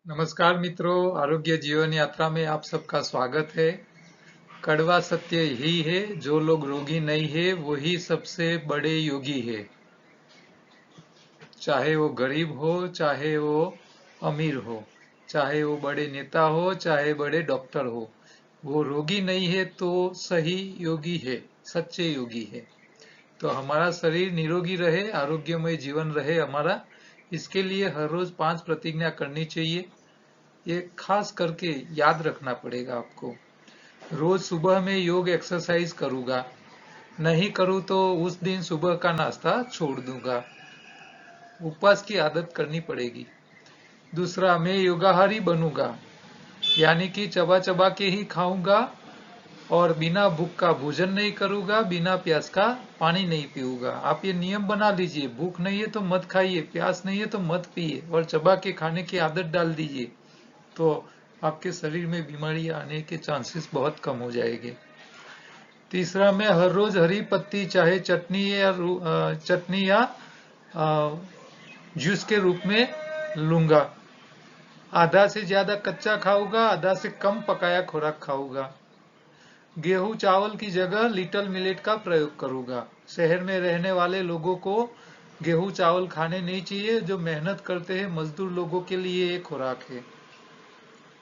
नमस्कार मित्रों, आरोग्य जीवन यात्रा में आप सबका स्वागत है। कड़वा सत्य यही है, जो लोग रोगी नहीं है वही सबसे बड़े योगी है। चाहे वो गरीब हो, चाहे वो अमीर हो, चाहे वो बड़े नेता हो, चाहे बड़े डॉक्टर हो, वो रोगी नहीं है तो सही योगी है, सच्चे योगी है। तो हमारा शरीर निरोगी रहे, आरोग्यमय जीवन रहे हमारा, इसके लिए हर रोज 5 प्रतिज्ञा करनी चाहिए। ये खास करके याद रखना पड़ेगा आपको। रोज सुबह में योग एक्सरसाइज करूंगा, नहीं करूँ तो उस दिन सुबह का नाश्ता छोड़ दूंगा। उपवास की आदत करनी पड़ेगी। दूसरा, मैं योगाहारी बनूंगा, यानी कि चबा चबा के ही खाऊंगा और बिना भूख का भोजन नहीं करूंगा, बिना प्यास का पानी नहीं पीऊंगा। आप ये नियम बना लीजिए, भूख नहीं है तो मत खाइए, प्यास नहीं है तो मत पिए और चबा के खाने की आदत डाल दीजिए। तो आपके शरीर में बीमारी आने के चांसेस बहुत कम हो जाएंगे। तीसरा, मैं हर रोज हरी पत्ती चाहे चटनी या जूस के रूप में लूंगा। आधा से ज्यादा कच्चा खाऊंगा, आधा से कम पकाया खुराक खाऊंगा। गेहूं चावल की जगह लिटिल मिलेट का प्रयोग करूंगा। शहर में रहने वाले लोगों को गेहूं चावल खाने नहीं चाहिए, जो मेहनत करते हैं मजदूर लोगों के लिए एक खुराक है।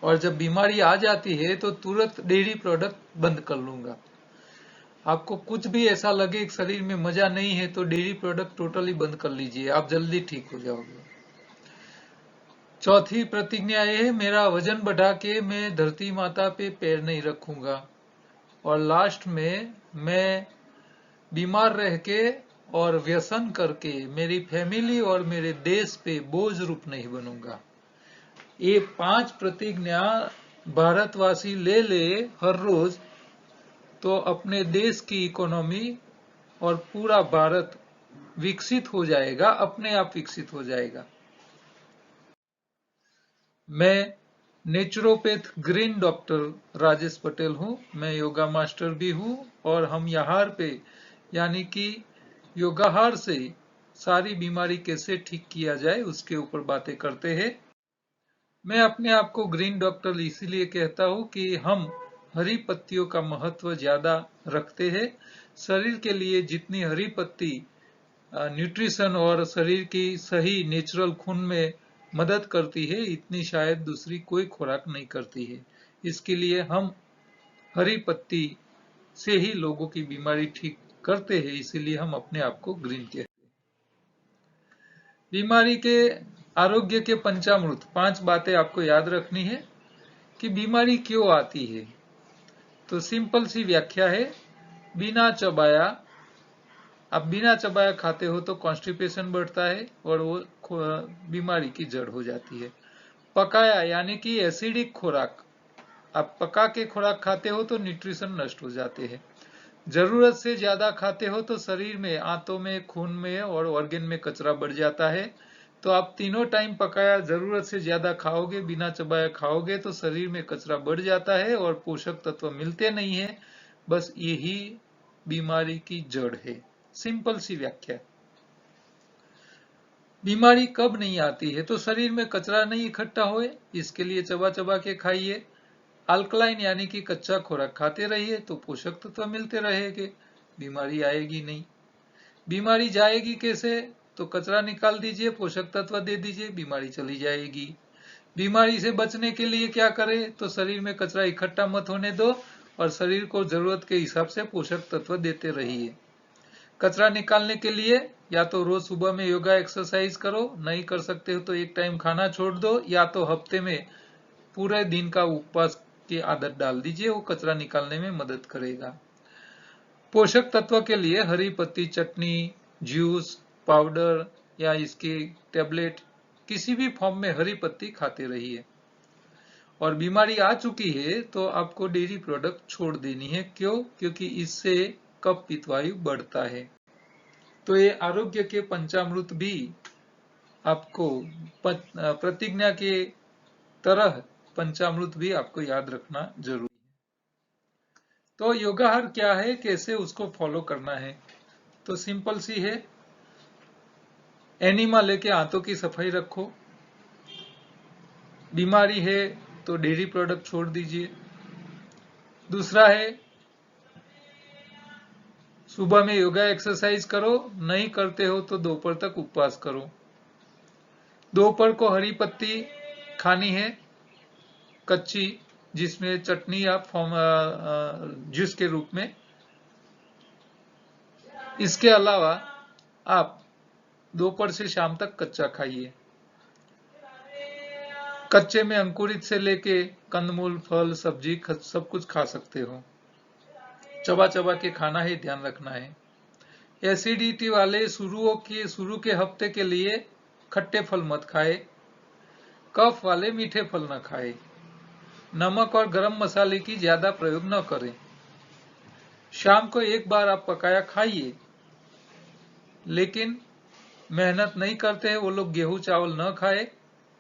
और जब बीमारी आ जाती है तो तुरंत डेयरी प्रोडक्ट बंद कर लूंगा। आपको कुछ भी ऐसा लगे कि शरीर में मजा नहीं है तो डेयरी प्रोडक्ट टोटली बंद कर लीजिए, आप जल्दी ठीक हो जाओगे। चौथी प्रतिज्ञा ये है, मेरा वजन बढ़ा के मैं धरती माता पे पैर नहीं रखूंगा। और लास्ट में, मैं बीमार रह के और व्यसन करके मेरी फैमिली और मेरे देश पे बोझ रूप नहीं बनूंगा। ये 5 प्रतिज्ञा भारतवासी ले ले हर रोज, तो अपने देश की इकोनॉमी और पूरा भारत विकसित हो जाएगा, अपने आप विकसित हो जाएगा। मैं naturopath green doctor Rajesh Patel हूँ। मैं योगा मास्टर भी हूँ और हम यहाँ पे यानी कि योगाहार से सारी बीमारी कैसे ठीक किया जाए उसके ऊपर बातें करते हैं। मैं अपने आप को ग्रीन डॉक्टर इसीलिए कहता हूँ कि हम हरी पत्तियों का महत्व ज्यादा रखते हैं। शरीर के लिए जितनी हरी पत्ती न्यूट्रिशन और शरीर की सही नेचुरल खून में मदद करती है, इतनी शायद दूसरी कोई खुराक नहीं करती है। इसके लिए हम हरी पत्ती से ही लोगों की बीमारी ठीक करते हैं, इसीलिए हम अपने आप को ग्रीन कहते हैं। बीमारी के आरोग्य के पंचामृत, 5 बातें आपको याद रखनी है कि बीमारी क्यों आती है। तो सिंपल सी व्याख्या है, बिना चबाया, आप बिना चबाया खाते हो तो कॉन्स्टिपेशन बढ़ता है और वो बीमारी की जड़ हो जाती है। पकाया यानी कि एसिडिक खुराक, आप पका के खुराक खाते हो तो न्यूट्रिशन नष्ट हो जाते हैं। जरूरत से ज्यादा खाते हो तो शरीर में, आंतों में, खून में और ऑर्गन में कचरा बढ़ जाता है। तो आप तीनों टाइम पकाया जरूरत से ज्यादा खाओगे, बिना चबाया खाओगे तो शरीर में कचरा बढ़ जाता है और पोषक तत्व मिलते नहीं है। बस यही बीमारी की जड़ है। सिंपल सी व्याख्या। बीमारी कब नहीं आती है, तो शरीर में कचरा नहीं इकट्ठा होए, इसके लिए चबा चबा के खाइए। अल्कलाइन यानी कि कच्चा खुराक खाते रहिए तो पोषक तत्व मिलते रहेंगे, बीमारी आएगी नहीं। बीमारी जाएगी कैसे, तो कचरा निकाल दीजिए, पोषक तत्व दे दीजिए, बीमारी चली जाएगी। बीमारी से बचने के लिए क्या करें, तो शरीर में कचरा इकट्ठा मत होने दो और शरीर को जरूरत के हिसाब से पोषक तत्व देते रहिए। कचरा निकालने के लिए या तो रोज सुबह में योगा एक्सरसाइज करो, नहीं कर सकते हो तो एक टाइम खाना छोड़ दो, या तो हफ्ते में पूरे दिन का उपवास की आदत डाल दीजिए, वो कचरा निकालने में मदद करेगा। पोषक तत्व के लिए हरी पत्ती चटनी, जूस, पाउडर या इसके टेबलेट, किसी भी फॉर्म में हरी पत्ती खाते रहिए। और बीमारी आ चुकी है तो आपको डेयरी प्रोडक्ट छोड़ देनी है। क्यों? क्योंकि इससे कफ पित्तवायु बढ़ता है। तो ये आरोग्य के पंचामृत भी आपको प्रतिज्ञा के तरह पंचामृत भी आपको याद रखना जरूरी है। तो योगाहार क्या है, कैसे उसको फॉलो करना है, तो सिंपल सी है। एनिमा लेके हाथों की सफाई रखो, बीमारी है तो डेयरी प्रोडक्ट छोड़ दीजिए। दूसरा है सुबह में योगा एक्सरसाइज करो, नहीं करते हो तो दोपहर तक उपवास करो। दोपहर को हरी पत्ती खानी है कच्ची, जिसमें चटनी आप जूस के रूप में। इसके अलावा आप दोपहर से शाम तक कच्चा खाइए। कच्चे में अंकुरित से लेके कंदमूल, फल, सब्जी सब कुछ खा सकते हो। चबा चबा के खाना है, ध्यान रखना है। एसिडिटी वाले शुरू के हफ्ते के लिए खट्टे फल मत खाए। कफ वाले मीठे फल न खाए। नमक और गरम मसाले की ज्यादा प्रयोग न करें। शाम को एक बार आप पकाया खाइए, लेकिन मेहनत नहीं करते हैं वो लोग गेहूं चावल न खाए,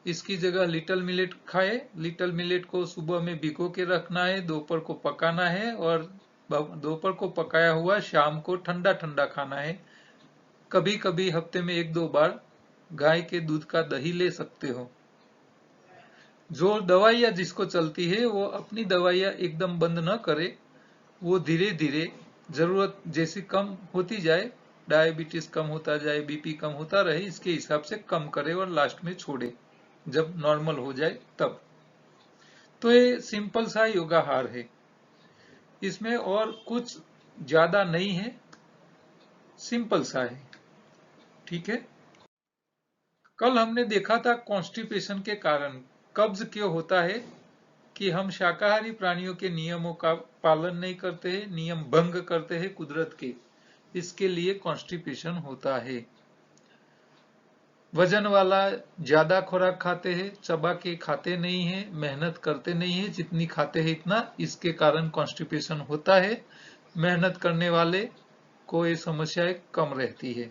इसकी जगह लिटिल मिलेट खाए। लिटिल मिलेट को सुबह में भिगो के रखना है, दोपहर को पकाना है और दोपहर को पकाया हुआ शाम को ठंडा ठंडा खाना है। कभी कभी हफ्ते में 1-2 बार गाय के दूध का दही ले सकते हो। जो दवाइयाँ जिसको चलती है वो अपनी दवाइयाँ एकदम बंद न करे, वो धीरे धीरे जरूरत जैसी कम होती जाए, डायबिटीज कम होता जाए, बीपी कम होता रहे, इसके हिसाब से कम करे और लास्ट में छोड़े जब नॉर्मल हो जाए तब। तो ये सिंपल सा योगाहार है, इसमें और कुछ ज्यादा नहीं है, सिंपल सा है। ठीक है। कल हमने देखा था कॉन्स्टिपेशन के कारण कब्ज क्यों होता है, कि हम शाकाहारी प्राणियों के नियमों का पालन नहीं करते हैं, नियम भंग करते हैं कुदरत के, इसके लिए कॉन्स्टिपेशन होता है। वजन वाला ज्यादा खुराक खाते हैं, चबा के खाते नहीं है, मेहनत करते नहीं है, जितनी खाते हैं इतना, इसके कारण कॉन्स्टिपेशन होता है। मेहनत करने वाले को ये समस्याएं कम रहती है।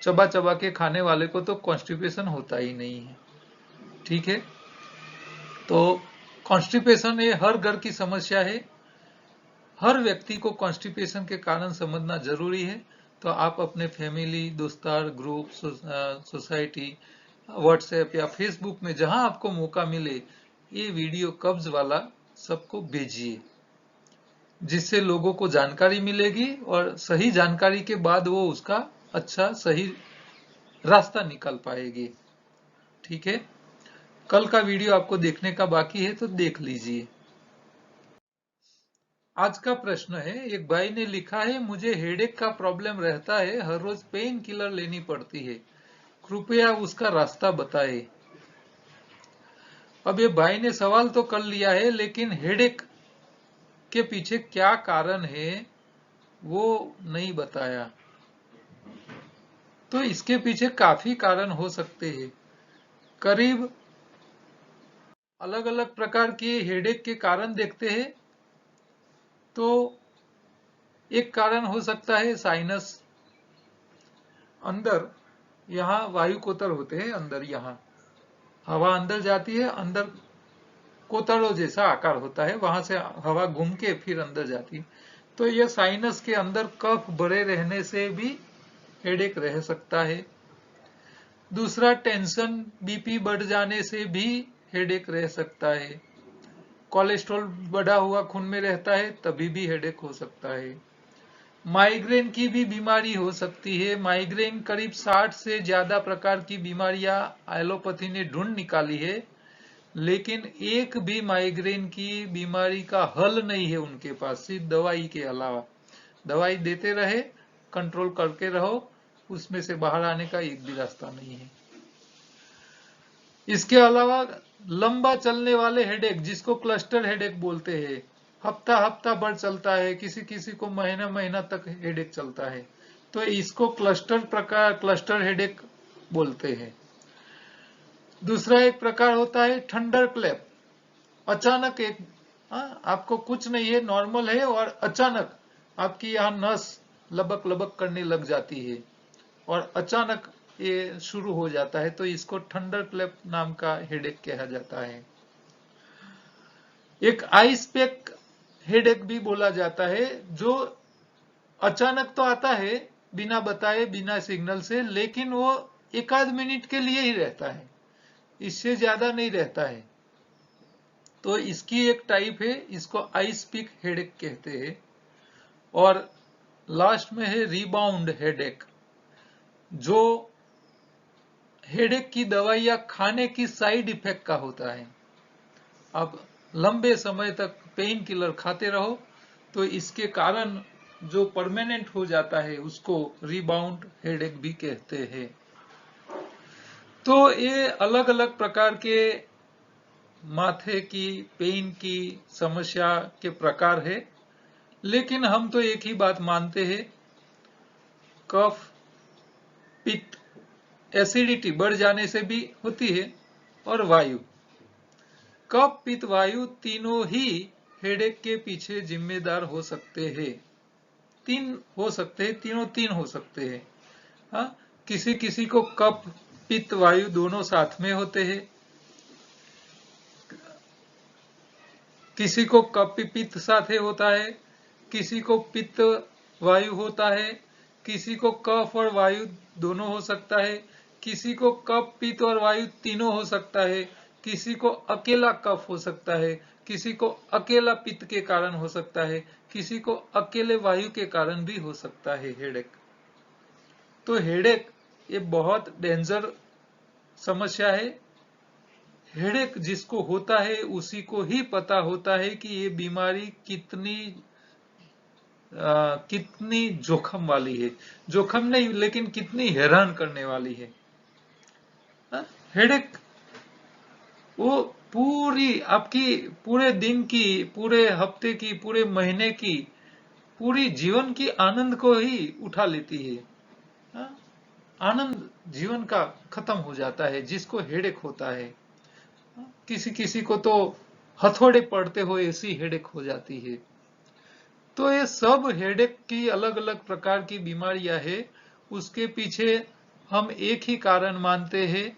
चबा चबा के खाने वाले को तो कॉन्स्टिपेशन होता ही नहीं है। ठीक है। तो कॉन्स्टिपेशन ये हर घर की समस्या है, हर व्यक्ति को कॉन्स्टिपेशन के कारण समझना जरूरी है। तो आप अपने फैमिली, दोस्तार, ग्रुप, सोसाइटी, व्हाट्सएप या फेसबुक में जहां आपको मौका मिले ये वीडियो कब्ज वाला सबको भेजिए, जिससे लोगों को जानकारी मिलेगी और सही जानकारी के बाद वो उसका अच्छा सही रास्ता निकाल पाएगी। ठीक है। कल का वीडियो आपको देखने का बाकी है तो देख लीजिए। आज का प्रश्न है, एक भाई ने लिखा है, मुझे हेडेक का प्रॉब्लम रहता है, हर रोज पेन किलर लेनी पड़ती है, कृपया उसका रास्ता बताएं। अब ये भाई ने सवाल तो कर लिया है, लेकिन हेडेक के पीछे क्या कारण है वो नहीं बताया। तो इसके पीछे काफी कारण हो सकते हैं। करीब अलग अलग प्रकार के हेडेक के कारण देखते हैं तो एक कारण हो सकता है साइनस। अंदर यहाँ वायु कोतर होते हैं, अंदर यहाँ हवा अंदर जाती है, अंदर कोतड़ों जैसा आकार होता है, वहां से हवा घूम के फिर अंदर जाती है। तो यह साइनस के अंदर कफ भरे रहने से भी हेडेक रह सकता है। दूसरा, टेंशन, बीपी बढ़ जाने से भी हेडेक रह सकता है। कोलेस्ट्रॉल बढ़ा हुआ खून में रहता है तभी भी हेडेक हो सकता है। माइग्रेन की भी बीमारी हो सकती है। माइग्रेन करीब 60 से ज्यादा प्रकार की बीमारियां एलोपैथी ने ढूंढ निकाली है, लेकिन एक भी माइग्रेन की बीमारी का हल नहीं है उनके पास, सिर्फ दवाई के अलावा। दवाई देते रहे, कंट्रोल करके रहो, उसमें से बाहर आने का एक भी रास्ता नहीं है। इसके अलावा लंबा चलने वाले हेडेक, जिसको क्लस्टर हेडेक बोलते हैं, हफ्ता हफ्ता भर चलता है, किसी किसी को महीना महीना तक हेडेक चलता है, तो इसको क्लस्टर हेडेक बोलते हैं। दूसरा एक प्रकार होता है थंडर क्लैप। अचानक आपको कुछ नहीं है, नॉर्मल है, और अचानक आपकी यहाँ नस लबक लबक करने लग जाती है और अचानक ये शुरू हो जाता है, तो इसको थंडर क्लैप नाम का हेडेक कहा जाता है। एक आइस पैक हेडेक भी बोला जाता है, जो अचानक तो आता है बिना बताए, बिना सिग्नल से, लेकिन वो 1 आध मिनट के लिए ही रहता है। इससे ज्यादा नहीं रहता है। तो इसकी एक टाइप है, इसको आइस पिक हेडेक कहते हैं। और लास्ट में है रिबाउंड हेडेक, जो हेडेक की दवाइयां खाने की साइड इफेक्ट का होता है। आप लंबे समय तक पेन किलर खाते रहो तो इसके कारण जो परमानेंट हो जाता है उसको रिबाउंड हेडेक भी कहते हैं। तो ये अलग अलग प्रकार के माथे की पेन की समस्या के प्रकार है, लेकिन हम तो एक ही बात मानते हैं, कफ, पित्त, एसिडिटी बढ़ जाने से भी होती है, और वायु। कफ, पित्त, वायु तीनों ही हेडेक के पीछे जिम्मेदार हो सकते हैं। तीन हो सकते हैं, तीनों तीन हो सकते हैं। हाँ, किसी किसी को कफ, पित्त, वायु दोनों साथ में होते हैं। किसी को कफ पित्त साथ होता है, किसी को पित्त वायु होता है, किसी को कफ और वायु दोनों हो सकता है, किसी को कफ, पित्त और वायु तीनों हो सकता है, किसी को अकेला कफ हो सकता है, किसी को अकेला पित्त के कारण हो सकता है, किसी को अकेले वायु के कारण भी हो सकता है हेडेक। तो हेडेक ये बहुत डेंजर समस्या है। हेडेक जिसको होता है उसी को ही पता होता है कि ये बीमारी कितनी जोखम वाली है। जोखम नहीं, लेकिन कितनी हैरान करने वाली है। हेडेक वो पूरी आपकी पूरे दिन की, पूरे हफ्ते की, पूरे महीने की, पूरी जीवन की आनंद को ही उठा लेती है। आनंद जीवन का खत्म हो जाता है जिसको हेडेक होता है। किसी किसी को तो हथौड़े पड़ते हुए ऐसी हेडेक हो जाती है। तो ये सब हेडेक की अलग अलग प्रकार की बीमारियां है। उसके पीछे हम एक ही कारण मानते हैं,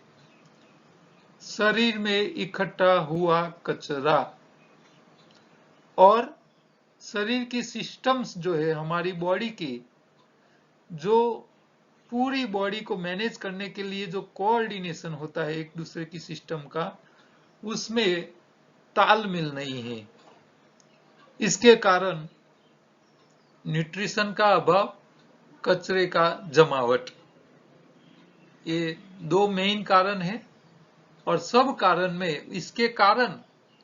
शरीर में इकट्ठा हुआ कचरा। और शरीर की सिस्टम्स जो है हमारी बॉडी की, जो पूरी बॉडी को मैनेज करने के लिए जो कोऑर्डिनेशन होता है एक दूसरे की सिस्टम का, उसमें तालमेल नहीं है। इसके कारण न्यूट्रिशन का अभाव, कचरे का जमावट, ये दो मेन कारण है। और सब कारण में इसके कारण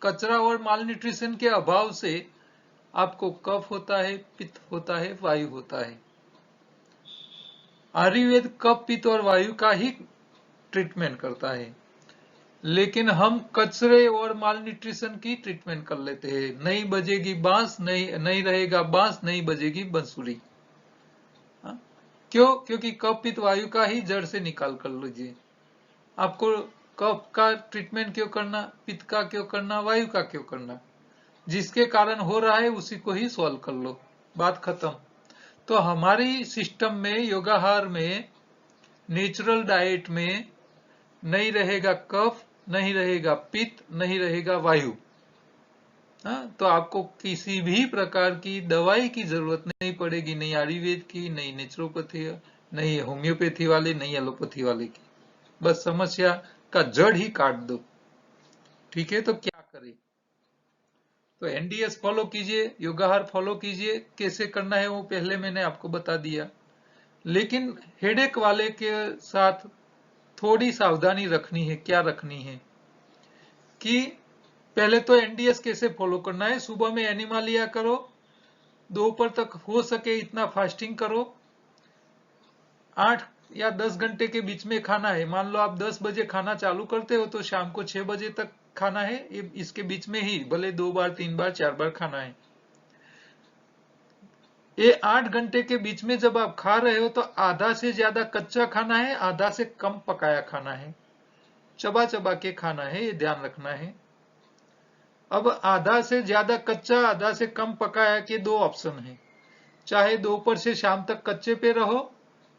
कचरा और माल न्यूट्रिशन के अभाव से आपको कफ होता है, पित्त होता है, वायु होता है। आयुर्वेद कफ, पित्त और वायु का ही ट्रीटमेंट करता है, लेकिन हम कचरे और माल न्यूट्रिशन की ट्रीटमेंट कर लेते हैं। नहीं बजेगी बांस, नहीं रहेगा बांस, नहीं बजेगी बंसुरी। क्यों? क्योंकि कफ, पित्त, वायु का ही जड़ से निकाल कर लीजिए। आपको कफ का ट्रीटमेंट क्यों करना, पित्त का क्यों करना, वायु का क्यों करना? जिसके कारण हो रहा है उसी को ही सॉल्व कर लो, बात खत्म। तो हमारी सिस्टम में, योगाहार में, नेचुरल डाइट में नहीं रहेगा कफ, नहीं रहेगा पित्त, नहीं रहेगा वायु। तो आपको किसी भी प्रकार की दवाई की जरूरत नहीं पड़ेगी, नहीं आयुर्वेद की, नहीं नेचुरोपैथी, नहीं होम्योपैथी वाले, नहीं एलोपैथी वाले की। बस समस्या का जड़ ही काट दो। ठीक है, तो क्या करें? तो एनडीएस फॉलो कीजिए, योगाहार फॉलो कीजिए। कैसे करना है वो पहले मैंने आपको बता दिया। लेकिन हेडेक वाले के साथ थोड़ी सावधानी रखनी है। क्या रखनी है कि पहले तो एनडीएस कैसे फॉलो करना है। सुबह में एनिमा लिया करो, दोपहर तक हो सके इतना फास्टिंग करो, 8 या 10 घंटे के बीच में खाना है। मान लो आप 10 बजे खाना चालू करते हो तो शाम को 6 बजे तक खाना है। इसके बीच में ही भले 2 बार, 3 बार, 4 बार खाना है। ये 8 घंटे के बीच में जब आप खा रहे हो तो आधा से ज्यादा कच्चा खाना है, आधा से कम पकाया खाना है। चबा चबा के खाना है, ये ध्यान रखना है। अब आधा से ज्यादा कच्चा, आधा से कम पकाया के दो ऑप्शन है। चाहे दोपहर से शाम तक कच्चे पे रहो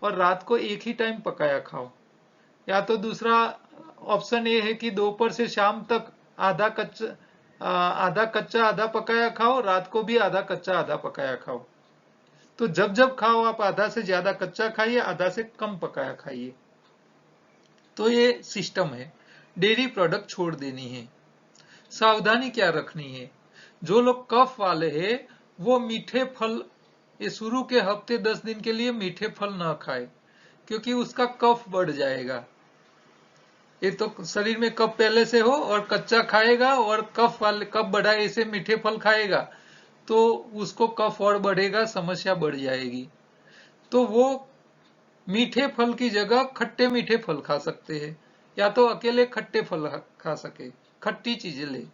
और रात को एक ही टाइम पकाया खाओ, या तो दूसरा ऑप्शन ये है कि दोपहर से शाम तक आधा कच्चा आधा पकाया खाओ, रात को भी आधा कच्चा आधा पकाया खाओ। तो जब जब खाओ आप आधा से ज्यादा कच्चा खाइए, आधा से कम पकाया खाइए। तो ये सिस्टम है। डेयरी प्रोडक्ट छोड़ देनी है। सावधानी क्या रखनी है, जो लोग कफ वाले हैं वो मीठे फल, ये शुरू के हफ्ते 10 दिन के लिए मीठे फल ना खाए, क्योंकि उसका कफ बढ़ जाएगा। ये तो शरीर में कफ पहले से हो और कच्चा खाएगा और कफ बढ़ाए ऐसे मीठे फल खाएगा तो उसको कफ और बढ़ेगा, समस्या बढ़ जाएगी। तो वो मीठे फल की जगह खट्टे मीठे फल खा सकते हैं, या तो अकेले खट्टे फल खा सके, खट्टी चीजें ले।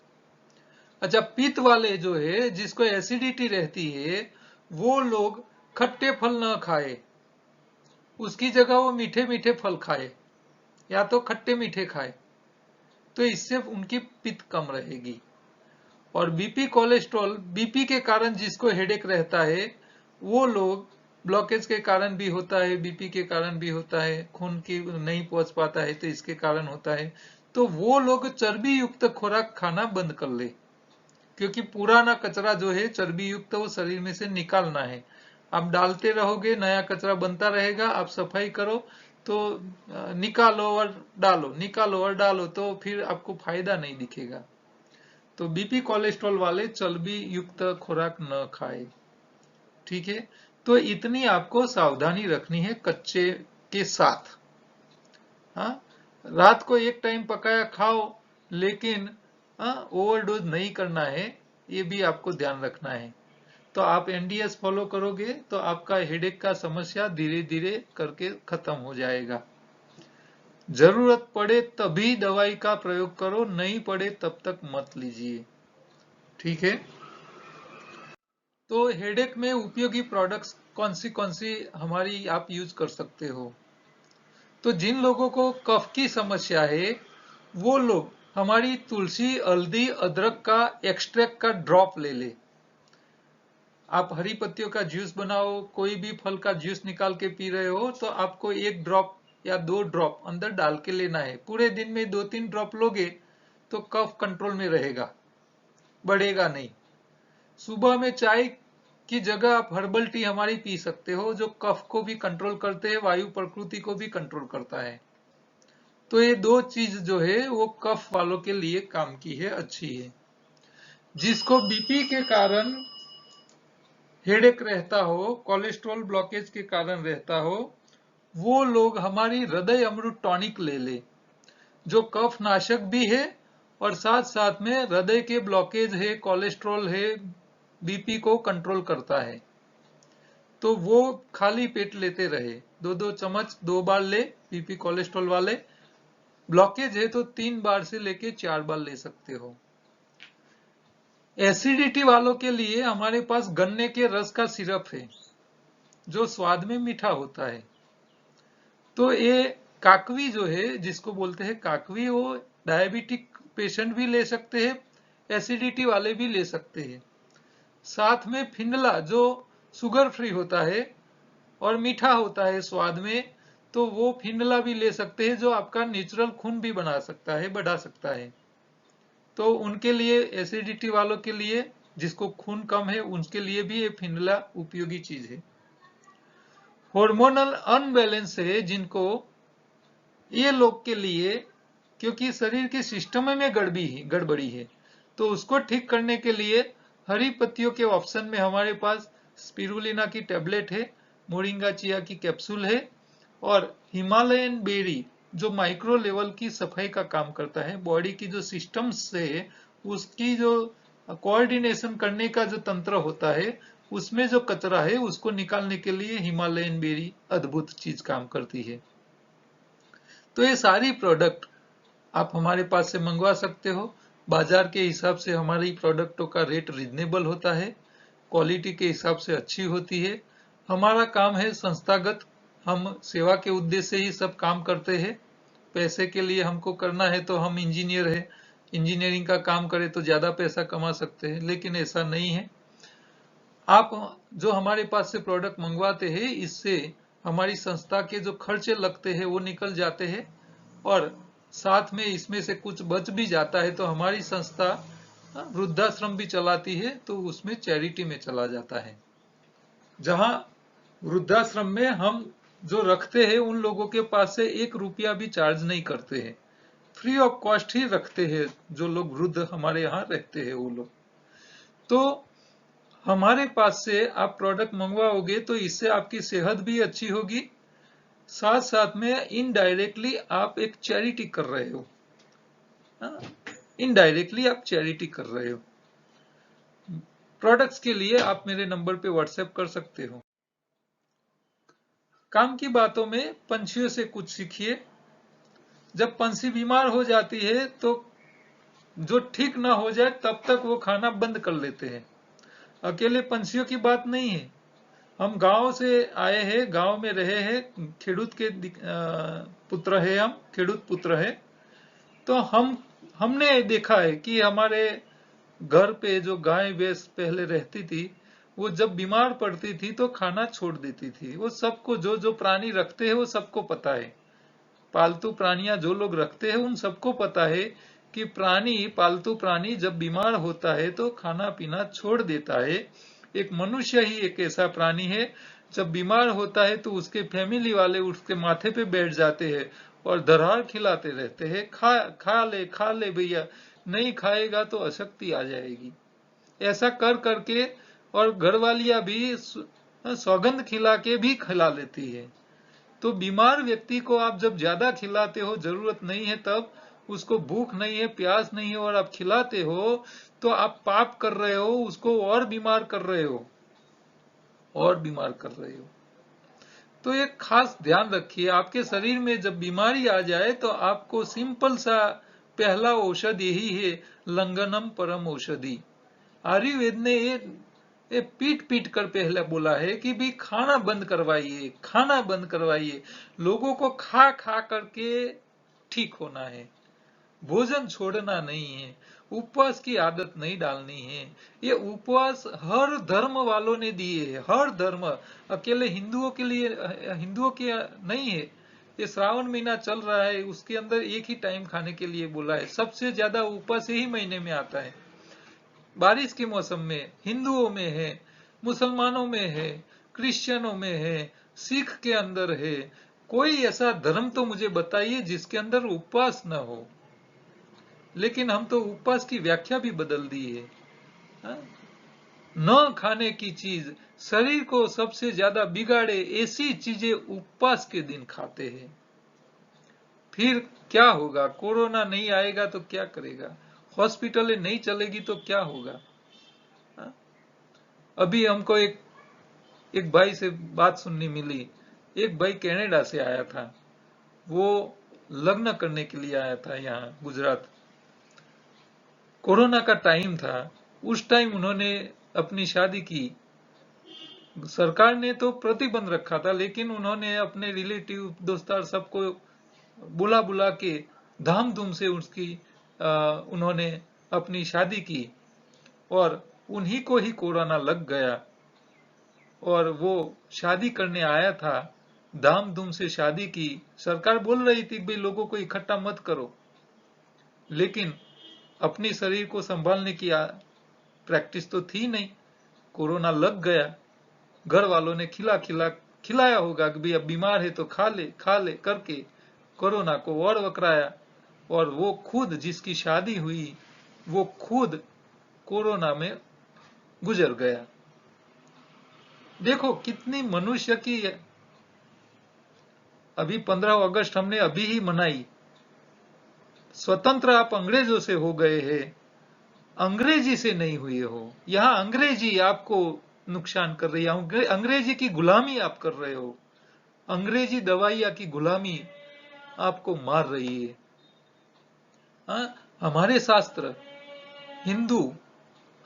अच्छा, पित्त वाले जो है, जिसको एसिडिटी रहती है, वो लोग खट्टे फल ना खाए, उसकी जगह वो मीठे मीठे फल खाए या तो खट्टे मीठे खाए, तो इससे उनकी पित्त कम रहेगी। और बीपी कोलेस्ट्रॉल, बीपी के कारण जिसको हेडेक रहता है, वो लोग ब्लॉकेज के कारण भी होता है, बीपी के कारण भी होता है, खून की नहीं पहुंच पाता है तो इसके कारण होता है, तो वो लोग चर्बी युक्त खुराक खाना बंद कर ले, क्योंकि पुराना कचरा जो है चर्बी युक्त वो शरीर में से निकालना है। आप डालते रहोगे, नया कचरा बनता रहेगा, आप सफाई करो तो निकालो और डालो, निकालो और डालो, तो फिर आपको फायदा नहीं दिखेगा। तो बीपी कोलेस्ट्रॉल वाले चर्बी युक्त खुराक न खाए, ठीक है। तो इतनी आपको सावधानी रखनी है कच्चे के साथ। हाँ, रात को एक टाइम पकाया खाओ, लेकिन ओवरडोज नहीं करना है, ये भी आपको ध्यान रखना है। तो आप एनडीएस फॉलो करोगे तो आपका हेडेक का समस्या धीरे धीरे करके खत्म हो जाएगा। जरूरत पड़े तभी दवाई का प्रयोग करो, नहीं पड़े तब तक मत लीजिए, ठीक है। तो हेडेक में उपयोगी प्रोडक्ट्स कौन सी हमारी आप यूज कर सकते हो। तो जिन लोगों को कफ की समस्या है, वो लोग हमारी तुलसी, हल्दी, अदरक का एक्सट्रैक्ट का ड्रॉप ले ले। आप हरी पत्तियों का जूस बनाओ, कोई भी फल का जूस निकाल के पी रहे हो, तो आपको 1 ड्रॉप या 2 ड्रॉप अंदर डाल के लेना है। पूरे दिन में 2-3 ड्रॉप लोगे तो कफ कंट्रोल में रहेगा, बढ़ेगा नहीं। सुबह में चाय की जगह आप हर्बल टी हमारी पी सकते हो, जो कफ को भी कंट्रोल करते हैं, वायु प्रकृति को भी कंट्रोल करता है। तो ये 2 चीज जो है वो कफ वालों के लिए काम की है, अच्छी है। जिसको बीपी के कारण हेडेक रहता हो, कोलेस्ट्रॉल ब्लॉकेज के कारण रहता हो, वो लोग हमारी हृदय अमृत टॉनिक ले ले, जो कफ नाशक भी है और साथ साथ में हृदय के ब्लॉकेज है, कोलेस्ट्रॉल है, बीपी को कंट्रोल करता है। तो वो खाली पेट लेते रहे, 2-2 चम्मच 2 बार ले। बीपी कोलेस्ट्रॉल वाले, ब्लॉकेज है तो 3 बार से लेके 4 बार ले सकते हो। एसिडिटी वालों के लिए हमारे पास गन्ने के रस का सिरप है, जो स्वाद में मीठा होता है। तो ये काकवी जो है, जिसको बोलते हैं काकवी, वो डायबिटिक पेशेंट भी ले सकते हैं, एसिडिटी वाले भी ले सकते हैं। साथ में फिंडला, जो शुगर फ्री होता है और मीठा होता है स्वाद में, तो वो फिंडला भी ले सकते हैं, जो आपका नेचुरल खून भी बना सकता है, बढ़ा सकता है। तो उनके लिए, एसिडिटी वालों के लिए, जिसको खून कम है, उनके लिए भी ये फिंडला उपयोगी चीज है। हार्मोनल अनबैलेंस है जिनको, ये लोग के लिए, क्योंकि शरीर के सिस्टम में गड़बड़ी है, तो उसको ठीक करने के लिए हरी पत्तियों के ऑप्शन में हमारे पास स्पिरुलिना की टेबलेट है, मोरिंगा चिया की कैप्सूल है, और हिमालयन बेरी, जो माइक्रो लेवल की सफाई का काम करता है। बॉडी की जो सिस्टम्स से उसकी जो कोऑर्डिनेशन करने का जो तंत्र होता है, उसमें जो कचरा है उसको निकालने के लिए हिमालयन बेरी अद्भुत चीज काम करती है। तो ये सारी प्रोडक्ट आप हमारे पास से मंगवा सकते हो। बाजार के हिसाब से हमारी प्रोडक्टों का रेट रीजनेबल होता है, क्वालिटी के हिसाब से अच्छी होती है। हमारा काम है संस्थागत, हम सेवा के उद्देश्य से ही सब काम करते हैं। पैसे के लिए हमको करना है तो हम इंजीनियर है, इंजीनियरिंग का काम करें तो ज्यादा पैसा कमा सकते हैं, लेकिन ऐसा नहीं है। आप जो हमारे पास से प्रोडक्ट मंगवाते हैं, इससे हमारी संस्था के जो खर्चे लगते हैं वो निकल जाते हैं, और साथ में इसमें से कुछ बच भी जाता है तो हमारी संस्था वृद्धाश्रम भी चलाती है, तो उसमें चैरिटी में चला जाता है। जहां वृद्धाश्रम में हम जो रखते हैं, उन लोगों के पास से 1 रुपया भी चार्ज नहीं करते हैं। फ्री ऑफ कॉस्ट ही रखते हैं जो लोग वृद्ध हमारे यहाँ रहते हैं वो लोग। तो हमारे पास से आप प्रोडक्ट मंगवाओगे तो इससे आपकी सेहत भी अच्छी होगी, साथ साथ में इनडायरेक्टली आप एक चैरिटी कर रहे हो। इनडायरेक्टली आप चैरिटी कर रहे हो। प्रोडक्ट्स के लिए आप मेरे नंबर पे व्हाट्सएप कर सकते हो। काम की बातों में पंछियों से कुछ सीखिए। जब पंछी बीमार हो जाती है तो जो ठीक ना हो जाए तब तक वो खाना बंद कर लेते हैं। अकेले पंछियों की बात नहीं है। हम गांव से आए हैं, गांव में रहे हैं, खेडूत के पुत्र है, हम खेडूत पुत्र है। तो हमने देखा है कि हमारे घर पे जो गाय भैंस पहले रहती थी, वो जब बीमार पड़ती थी तो खाना छोड़ देती थी। वो सबको, जो जो प्राणी रखते हैं वो सबको पता है, पालतू प्राणियां जो लोग रखते हैं उन सबको पता है कि पालतू प्राणी जब बीमार होता है तो खाना पीना छोड़ देता है। एक मनुष्य ही एक ऐसा प्राणी है, जब बीमार होता है तो उसके फैमिली वाले उसके माथे पे बैठ जाते हैं और दरहार खिलाते रहते हैं, खा ले भैया, नहीं खाएगा तो अशक्ति आ जाएगी। ऐसा कर करके, और घरवालियां भी सौगंध खिला के भी खिला लेती है। तो बीमार व्यक्ति को आप जब ज्यादा खिलाते हो, जरूरत नहीं है तब, उसको भूख नहीं है, प्यास नहीं है, और आप खिलाते हो, तो आप पाप कर रहे हो, उसको और बीमार कर रहे हो, और बीमार कर रहे हो। तो एक खास ध्यान रखिए, आपके शरीर में जब बीमारी आ जाए तो आपको सिंपल सा पहला औषध यही है, लंगनम परम औषधि। आयुर्वेद ने ये पीट पीट कर पहले बोला है कि भी खाना बंद करवाइए, खाना बंद करवाइए। लोगों को खा खा करके ठीक होना है, भोजन छोड़ना नहीं है, उपवास की आदत नहीं डालनी है। ये उपवास हर धर्म वालों ने दिए है, हर धर्म, अकेले हिंदुओं के लिए, हिंदुओं के नहीं है। ये श्रावण महीना चल रहा है, उसके अंदर एक ही टाइम खाने के लिए बोला है। सबसे ज्यादा उपवास यही महीने में आता है, बारिश के मौसम में। हिंदुओं में है, मुसलमानों में है, क्रिश्चियनों में है, सिख के अंदर है। कोई ऐसा धर्म तो मुझे बताइए जिसके अंदर उपवास न हो। लेकिन हम तो उपवास की व्याख्या भी बदल दी है। न खाने की चीज शरीर को सबसे ज्यादा बिगाड़े, ऐसी चीजें उपवास के दिन खाते हैं। फिर क्या होगा? कोरोना नहीं आएगा तो क्या करेगा? हॉस्पिटलें नहीं चलेगी तो क्या होगा? अभी हमको एक भाई से बात सुननी मिली। एक भाई कनाडा से आया था, वो लग्न करने के लिए आया था यहाँ गुजरात। कोरोना का टाइम था, उस टाइम उन्होंने अपनी शादी की। सरकार ने तो प्रतिबंध रखा था, लेकिन उन्होंने अपने रिलेटिव, दोस्तार सबको बुला बुला के धामधूम से उन्होंने अपनी शादी की, और उन्हीं को ही कोरोना लग गया। और वो शादी करने आया था, धामधूम से शादी की। सरकार बोल रही थी भाई लोगों को इकट्ठा मत करो, लेकिन अपने शरीर को संभालने की प्रैक्टिस तो थी नहीं। कोरोना लग गया, घर वालों ने खिलाया होगा कि भाई अब बीमार है तो खा ले करके कोरोना को और वकराया। और वो खुद, जिसकी शादी हुई, वो खुद कोरोना में गुजर गया। देखो कितनी मनुष्य की। अभी 15 अगस्त हमने अभी ही मनाई। स्वतंत्र आप अंग्रेजों से हो गए हैं, अंग्रेजी से नहीं हुए हो। यहाँ अंग्रेजी आपको नुकसान कर रही है, अंग्रेजी की गुलामी आप कर रहे हो, अंग्रेजी दवाइयां की गुलामी आपको मार रही है। हमारे शास्त्र, हिंदू,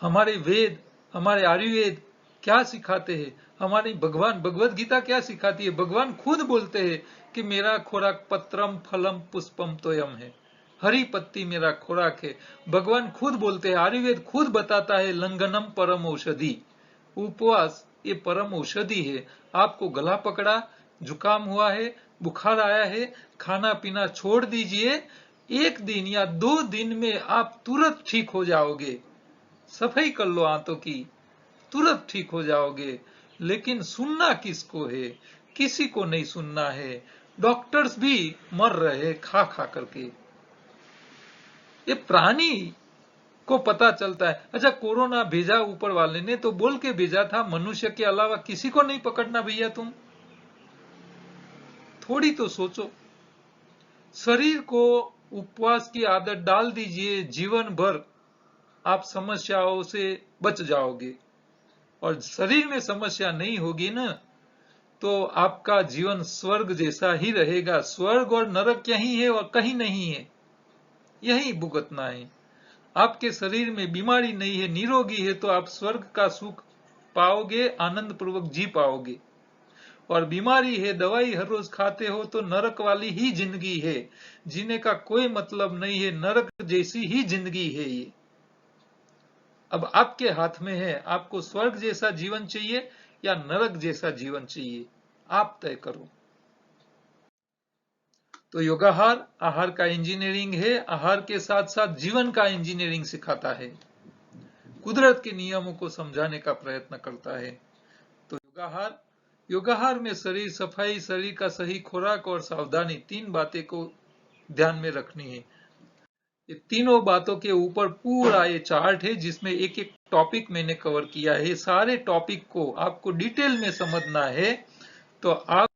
हमारे वेद, हमारे आयुर्वेद क्या सिखाते हैं? हमारी भगवान भगवत गीता क्या सिखाती है? भगवान खुद बोलते हैं कि मेरा खुराक पत्रम फलम पुष्पम तोयम है, हरी पत्ती मेरा खुराक है। भगवान खुद बोलते हैं, आयुर्वेद खुद बताता है, लंघनम परम औषधि। उपवास ये परम औषधि है। आपको गला पकड़ा, जुकाम हुआ है, बुखार आया है, खाना पीना छोड़ दीजिए। 1 दिन या 2 दिन में आप तुरंत ठीक हो जाओगे। सफाई कर लो आंतों की, तुरंत ठीक हो जाओगे। लेकिन सुनना किसको है? किसी को नहीं सुनना है। डॉक्टर्स भी मर रहे खा खा करके। ये प्राणी को पता चलता है। अच्छा, कोरोना भेजा ऊपर वाले ने तो बोल के भेजा था, मनुष्य के अलावा किसी को नहीं पकड़ना भैया तुम। थोड़ी तो सोचो। शरीर को उपवास की आदत डाल दीजिए, जीवन भर आप समस्याओं से बच जाओगे। और शरीर में समस्या नहीं होगी ना, तो आपका जीवन स्वर्ग जैसा ही रहेगा। स्वर्ग और नरक यही है और कहीं नहीं है, यही भुगतना है। आपके शरीर में बीमारी नहीं है, निरोगी है, तो आप स्वर्ग का सुख पाओगे, आनंद पूर्वक जी पाओगे। और बीमारी है, दवाई हर रोज खाते हो, तो नरक वाली ही जिंदगी है, जीने का कोई मतलब नहीं है, नरक जैसी ही जिंदगी है ये। अब आपके हाथ में है, आपको स्वर्ग जैसा जीवन चाहिए या नरक जैसा जीवन चाहिए, आप तय करो। तो योगाहार आहार का इंजीनियरिंग है, आहार के साथ साथ जीवन का इंजीनियरिंग सिखाता है, कुदरत के नियमों को समझाने का प्रयत्न करता है। तो योगाहार में शरीर सफाई, शरीर का सही खुराक और सावधानी, 3 बातें को ध्यान में रखनी है। ये तीनों बातों के ऊपर पूरा ये चार्ट है, जिसमें एक एक टॉपिक मैंने कवर किया है। सारे टॉपिक को आपको डिटेल में समझना है तो आप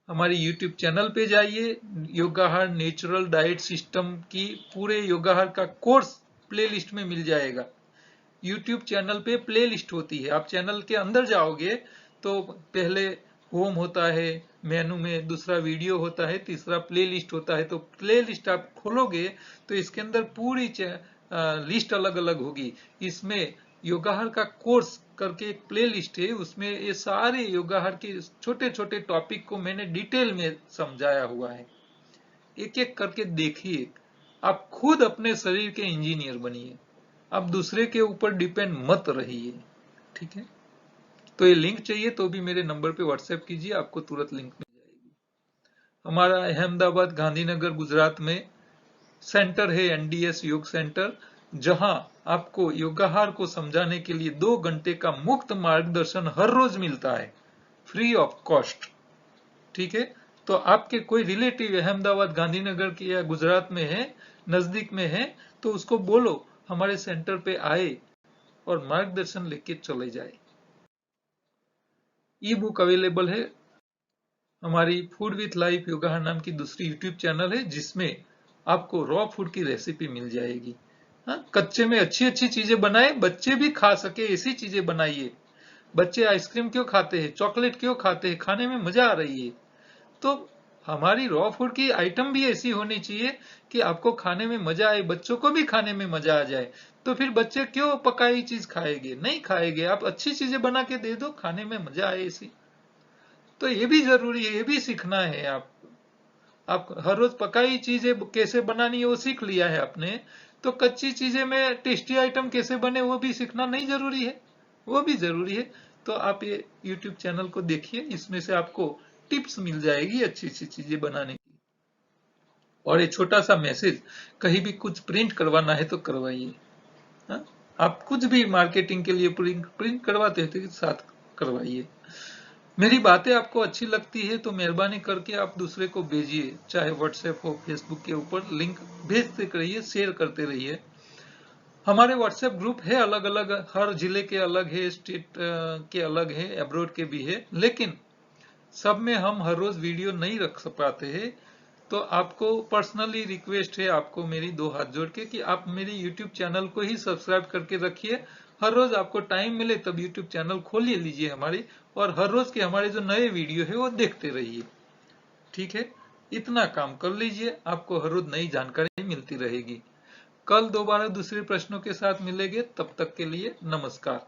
हमारे YouTube चैनल पे जाइए। योगाहार नेचुरल डाइट सिस्टम की पूरे योगाहार का कोर्स प्लेलिस्ट में मिल जाएगा। YouTube चैनल पे प्लेलिस्ट होती है, आप चैनल के अंदर जाओगे तो पहले होम होता है, मेनू में दूसरा वीडियो होता है, तीसरा प्लेलिस्ट होता है। तो प्लेलिस्ट आप खोलोगे तो इसके अंदर पूरी लिस्ट अलग अलग होगी। इसमें योगाहार का कोर्स करके एक प्लेलिस्ट है, उसमें ये सारे योगाहार के छोटे छोटे टॉपिक को मैंने डिटेल में समझाया हुआ है। एक एक करके देखिए, आप खुद अपने शरीर के इंजीनियर बनिए, आप दूसरे के ऊपर डिपेंड मत रहिए, ठीक है। तो ये लिंक चाहिए तो भी मेरे नंबर पे व्हाट्सएप कीजिए, आपको तुरंत लिंक मिल जाएगी। हमारा अहमदाबाद गांधीनगर गुजरात में सेंटर है, NDS योग सेंटर, जहां आपको योगाहार को समझाने के लिए 2 घंटे का मुफ्त मार्गदर्शन हर रोज मिलता है, फ्री ऑफ कॉस्ट, ठीक है। तो आपके कोई रिलेटिव अहमदाबाद गांधीनगर के या गुजरात में है, नजदीक में है, तो उसको बोलो हमारे सेंटर पे आए और मार्गदर्शन लेके चले जाए। ई बुक अवेलेबल है, हमारी फूड विथ लाइफ योगाहार नाम की दूसरी यूट्यूब चैनल है, जिसमें आपको रॉ फूड की रेसिपी मिल जाएगी। हाँ, कच्चे में अच्छी अच्छी चीजें बनाए, बच्चे भी खा सके ऐसी चीजें बनाइए। बच्चे आइसक्रीम क्यों खाते हैं, चॉकलेट क्यों खाते हैं, खाने में मजा आ रही है। तो हमारी रॉ फूड की आइटम भी ऐसी होनी चाहिए कि आपको खाने में मजा आए, बच्चों को भी खाने में मजा आ जाए। तो फिर बच्चे क्यों पकाई चीज खाएंगे, नहीं खाएंगे। आप अच्छी चीजें बना के दे दो, खाने में मजा आए ऐसी। तो ये भी जरूरी है, ये भी सीखना है। आप हर रोज पकाई चीजें कैसे बनानी है वो सीख लिया है आपने, तो कच्ची चीजें में टेस्टी आइटम कैसे बने वो भी सीखना नहीं जरूरी है, वो भी जरूरी है। तो आप ये YouTube चैनल को देखिए, इसमें से आपको टिप्स मिल जाएगी अच्छी अच्छी चीजें बनाने की। और ये छोटा सा मैसेज, कहीं भी कुछ प्रिंट करवाना है तो करवाइए। हाँ? आप कुछ भी मार्केटिंग के लिए प्रिंट करवाते हैं तो साथ करवाइए। मेरी बातें आपको अच्छी लगती है तो मेहरबानी करके आप दूसरे को भेजिए, चाहे व्हाट्सएप हो, फेसबुक के ऊपर लिंक भेजते रहिए, शेयर करते रहिए। हमारे व्हाट्सएप ग्रुप है अलग अलग, हर जिले के अलग है, स्टेट के अलग है, अब्रॉड के भी है, लेकिन सब में हम हर रोज वीडियो नहीं रख पाते हैं। तो आपको पर्सनली रिक्वेस्ट है, आपको मेरी 2 हाथ जोड़ के, कि आप मेरी यूट्यूब चैनल को ही सब्सक्राइब करके रखिए। हर रोज आपको टाइम मिले तब यूट्यूब चैनल खोलिए लीजिए हमारी, और हर रोज के हमारे जो नए वीडियो है वो देखते रहिए, ठीक है। इतना काम कर लीजिए, आपको हर रोज नई जानकारी मिलती रहेगी। कल दोबारा दूसरे प्रश्नों के साथ मिलेंगे, तब तक के लिए नमस्कार।